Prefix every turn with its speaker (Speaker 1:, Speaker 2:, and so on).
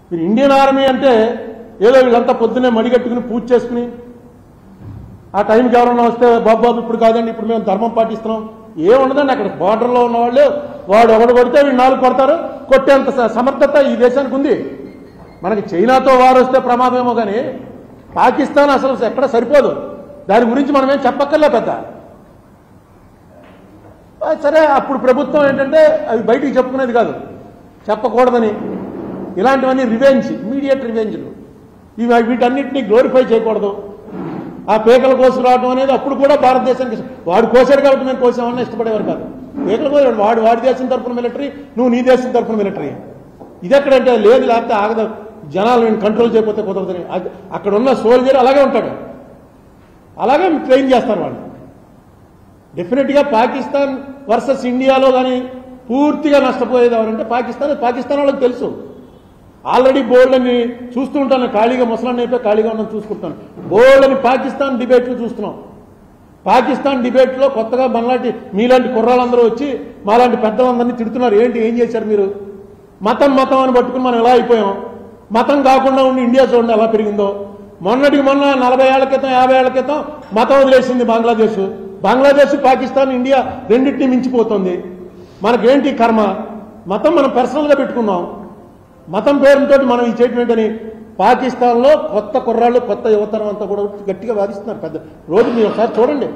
Speaker 1: మీరు Indian army అంటే ఏదో వీళ్ళంతా పొద్దున్నే మడిగట్టుకుని పూజ చేసుకుని ఆ టైంకి ఎవరన్నా వస్తే బాబు ఇప్పుడు కాదండి ఇప్పుడు మేము ధర్మం పాటిస్తున్నాం ఏముండదండి. అక్కడ బార్డర్లో ఉన్న వాళ్ళు వాడు ఒకడు కొడితే వీళ్ళు 4 కొడతారు. కొట్టేంత సమర్థత ఈ దేశానికి ఉంది. మనకి చైనాతో వారు వస్తే ప్రమాదమేమో కానీ పాకిస్తాన్ అసలు ఎక్కడ సరిపోదు. దాని గురించి మనం ఏం చెప్పక్కర్లే పెద్ద. సరే అప్పుడు ప్రభుత్వం ఏంటంటే అవి బయటికి చెప్పుకునేది కాదు, చెప్పకూడదని. ఇలాంటివన్నీ రివెంజ్, ఇమీడియట్ రివెంజ్లు. వీటన్నిటినీ గ్లోరిఫై చేయకూడదు. ఆ పేకల కోసి రావడం అనేది అప్పుడు కూడా భారతదేశానికి వాడు కోసాడు కాబట్టి మేము కోసామన్నా ఇష్టపడేవారు కాదు. పేకల కోసాడు వాడి దేశం తరఫున మిలిటరీ, నువ్వు నీ దేశం తరఫున మిలిటరీ. ఇది ఎక్కడంటే లేదు, లేకపోతే ఆగదు, జనాలు కంట్రోల్ చేయకపోతే కుదరదని. అక్కడ ఉన్న సోల్జర్ అలాగే ఉంటాడు, అలాగే ట్రైన్ చేస్తారు వాళ్ళు. డెఫినెట్గా పాకిస్తాన్ వర్సెస్ ఇండియాలో కానీ పూర్తిగా నష్టపోయేది ఎవరంటే పాకిస్తాన్ వాళ్ళకి తెలుసు. ఆల్రెడీ బోల్డ్ని చూస్తూ ఉంటాను, ఖాళీగా ముసలాన్ని అయిపోయి ఖాళీగా ఉన్నాను చూసుకుంటాను. బోల్డ్ని పాకిస్తాన్ డిబేట్లు చూస్తున్నాం. పాకిస్తాన్ డిబేట్లో కొత్తగా మనలాంటి మీలాంటి కుర్రాళ్ళందరూ వచ్చి మాలాంటి పెద్దలందరినీ తిడుతున్నారు. ఏం చేశారు మీరు? మతం అని పట్టుకుని మనం ఎలా అయిపోయాం? మతం కాకుండా ఉండి ఇండియా చూడండి ఎలా పెరిగిందో. మొన్నటికి మొన్న 40 ఏళ్ల క్రితం 50 ఏళ్ల క్రితం మతం వదిలేసింది బంగ్లాదేశ్ పాకిస్తాన్ ఇండియా రెండింటినీ మించిపోతుంది. మనకేంటి కర్మ? మతం మనం పర్సనల్గా పెట్టుకున్నాం. మతం పేరుతో మనం ఈ చేయటమేంటని పాకిస్తాన్లో కొత్త కుర్రాళ్ళు కొత్త యువతరం అంతా కూడా గట్టిగా వాదిస్తున్నారు. పెద్ద రోజు మీరు ఒకసారి చూడండి.